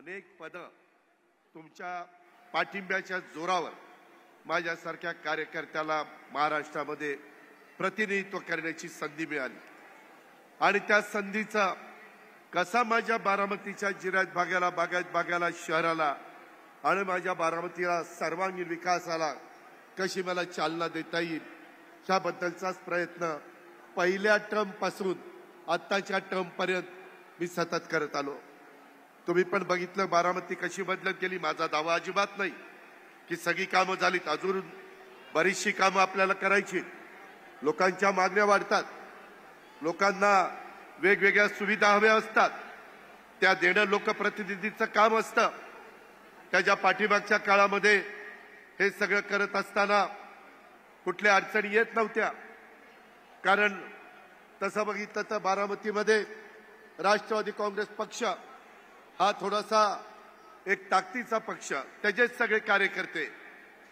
अनेक पद तुमच्या पाठिंब्याच्या जोरावर माझ्यासारख्या कार्यकर्त्याला महाराष्ट्रामध्ये प्रतिनिधित्व करण्याची संधी मिळाली आणि त्या संधीचा कसा माझ्या बारामतीच्या जिल्ह्यात बागायत शहराला आणि माझ्या बारामतीला सर्वांगीण विकासाला कशी मला चालना देता येईल याबद्दलचाच प्रयत्न पहिल्या टर्म पासून आत्ताच्या टर्म पर्यंत मी सतत करत आलो। तुम्ही पण बघितलं बारामती कशी बदलत गेली। माझा दावा अजिबात नाही की सगळी कामं झालीत, अजून बरीचशी कामं आपल्याला करायची। लोकांच्या मागण्या वाढतात, लोकांना वेगवेगळ्या सुविधा हव्या असतात, त्या देणं लोकप्रतिनिधीचं काम असतं। त्याच्या पाठीमागच्या काळामध्ये हे सगळं करत असताना कुठल्या अडचणी येत नव्हत्या, कारण तसं बघितलं तर बारामतीमध्ये राष्ट्रवादी काँग्रेस पक्ष हा थोडासा एक ताकदीचा पक्ष, त्याचेच सगळे कार्यकर्ते,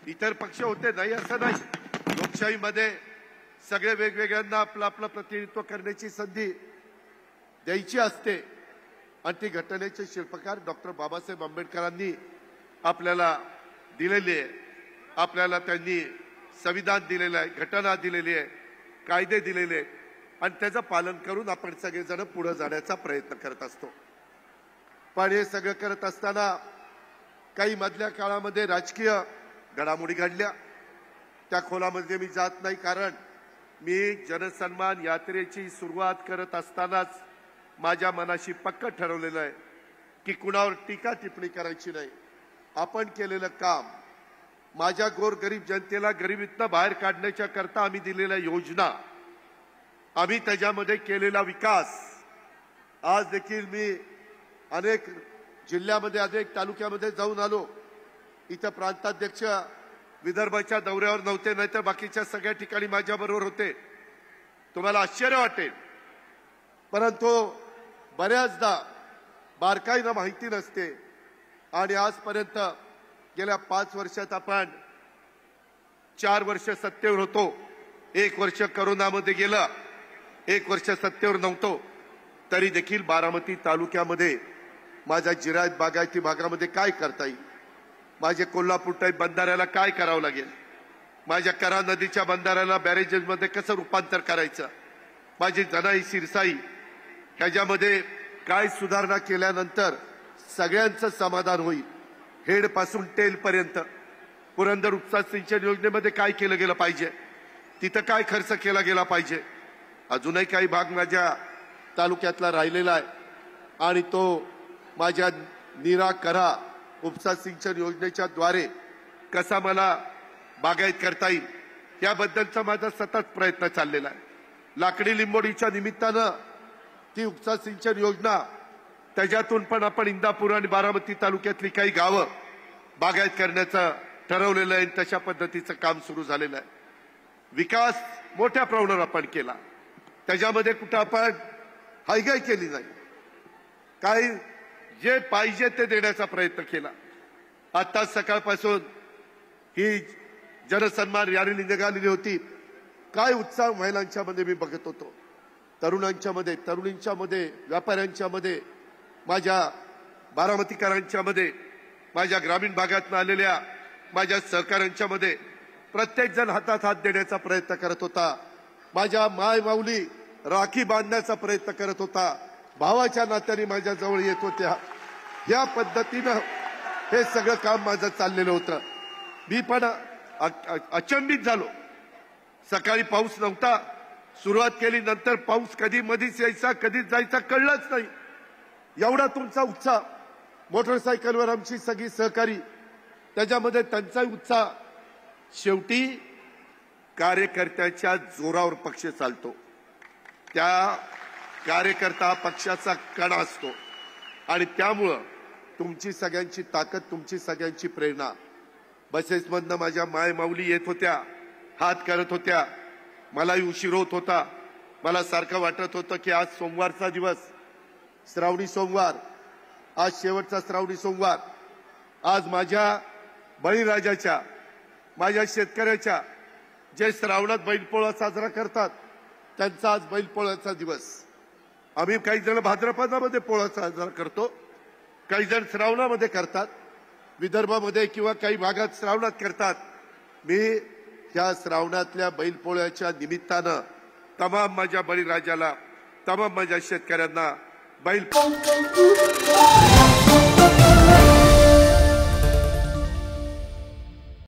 इतर पक्ष होते नाही असं नाही। लोकशाहीमध्ये सगळे वेगवेगळ्यांना आपलं आपलं प्रतिनिधित्व करण्याची संधी द्यायची असते आणि ती घटनेचे शिल्पकार डॉक्टर बाबासाहेब आंबेडकरांनी आपल्याला दिलेली आहे। आपल्याला त्यांनी संविधान दिलेलं आहे, घटना दिलेली आहे, कायदे दिलेले आहेत आणि त्याचं पालन करून आपण सगळेजण पुढे जाण्याचा प्रयत्न करत असतो। पण हे सगळं करत असताना काही मधल्या काळामध्ये राजकीय घडामोडी घडल्या, त्या खोलामध्ये मी जात नाही, कारण मी जनसन्मान यात्रेची सुरुवात करत असतानाच माझ्या मनाशी पक्क ठरवलेलं आहे की कुणावर टीका टिप्पणी करायची नाही। आपण केलेलं काम, माझ्या गोरगरीब जनतेला गरिबीतनं बाहेर काढण्याच्या करता आम्ही दिलेल्या योजना, आम्ही त्याच्यामध्ये केलेला विकास, आज देखील मी अनेक जिल्ह्यामध्ये अनेक तालुक्यामध्ये जाऊन आलो। इथं प्रांताध्यक्ष विदर्भाच्या दौऱ्यावर नव्हते, नाहीतर बाकीच्या सगळ्या ठिकाणी माझ्याबरोबर होते। तुम्हाला आश्चर्य वाटेल, परंतु बऱ्याचदा बारकाईनं माहिती नसते आणि आजपर्यंत गेल्या 5 वर्षात आपण 4 वर्ष सत्तेवर होतो, 1 वर्ष करोनामध्ये गेलं, 1 वर्ष सत्तेवर नव्हतो, तरी देखील बारामती तालुक्यामध्ये माझ्या जिरायत बागायती भागामध्ये काय करता येईल, माझे कोल्हापूर टाईप बंधाऱ्याला काय करावं लागेल, माझ्या करा नदीच्या बंधाऱ्याला बॅरेजेसमध्ये कसं रूपांतर करायचं, माझी जनाई सिरसाई ह्याच्यामध्ये काय सुधारणा केल्यानंतर सगळ्यांचं समाधान होईल, हेड पासून टेल पर्यंत। पुरंदर उपसा सिंचन योजनेमध्ये काय केलं गेलं पाहिजे, तिथं काय खर्च केला गेला पाहिजे, अजूनही काही भाग माझ्या तालुक्यातला राहिलेला आहे आणि तो माझ्या नीरा करा उपसा सिंचन योजनेच्या द्वारे कसा मला बागायत करता येईल याबद्दलचा माझा सतत प्रयत्न चाललेला आहे। लाकडी लिंबोडीच्या निमित्तानं ती उपसा सिंचन योजना, त्याच्यातून पण आपण इंदापूर आणि बारामती तालुक्यातली काही गावं बागायत करण्याचं ठरवलेलं आहे, तशा पद्धतीचं काम सुरू झालेलं आहे। विकास मोठ्या प्रमाणावर आपण केला, त्याच्यामध्ये कुठं आपण हायगाई केली नाही, काही जे पाहिजे ते देण्याचा प्रयत्न केला। आता सकाळपासून ही जनसन्मान रॅली निघालेली होती, काय उत्साह महिलांच्या मध्ये मी बघत होतो, तरुणांच्या मध्ये, तरुणींच्या मध्ये, व्यापाऱ्यांच्या मध्ये, माझ्या बारामतीकरांच्या मध्ये, माझ्या ग्रामीण भागातून आलेल्या माझ्या सहकाऱ्यांच्या मध्ये प्रत्येक जण हातात हात देण्याचा प्रयत्न करत होता। माझ्या माय माऊली राखी बांधण्याचा प्रयत्न करत होता, भावाच्या नात्याने माझ्या जवळ येत होत्या। या पद्धतीनं हे सगळं काम माझं चाललेलं होतं। मी पण अचंबित झालो, सकाळी पाऊस नव्हता, सुरुवात केली, नंतर पाऊस कधी मधीच यायचा कधी जायचा कळलंच नाही, एवढा तुमचा उत्साह। मोटरसायकलवर आमची सगळी सहकारी, त्याच्यामध्ये त्यांचाही उत्साह। शेवटी कार्यकर्त्याच्या जोरावर पक्ष चालतो, त्या कार्यकर्ता पक्षाचा कणा असतो आणि त्यामुळं तुमची सगळ्यांची ताकद, तुमची सगळ्यांची प्रेरणा। बसेसमधनं माझ्या माय माऊली येत होत्या, हात करत होत्या, मलाही उशीर होत होता, मला सारखं वाटत होतं की आज सोमवारचा दिवस, श्रावणी सोमवार, आज शेवटचा श्रावणी सोमवार, आज माझ्या बळीराजाच्या, माझ्या शेतकऱ्याच्या जे श्रावणात बैलपोळा साजरा करतात त्यांचा आज बैलपोळ्याचा दिवस। आम्ही काही जण भाद्रपदामध्ये पोळा साजरा करतो, काही जण श्रावणामध्ये करतात, विदर्भामध्ये किंवा काही भागात श्रावणात करतात. मी ह्या श्रावणातल्या बैलपोळ्याच्या निमित्तानं तमाम माझ्या बळीराजाला, तमाम माझ्या शेतकऱ्यांना बैल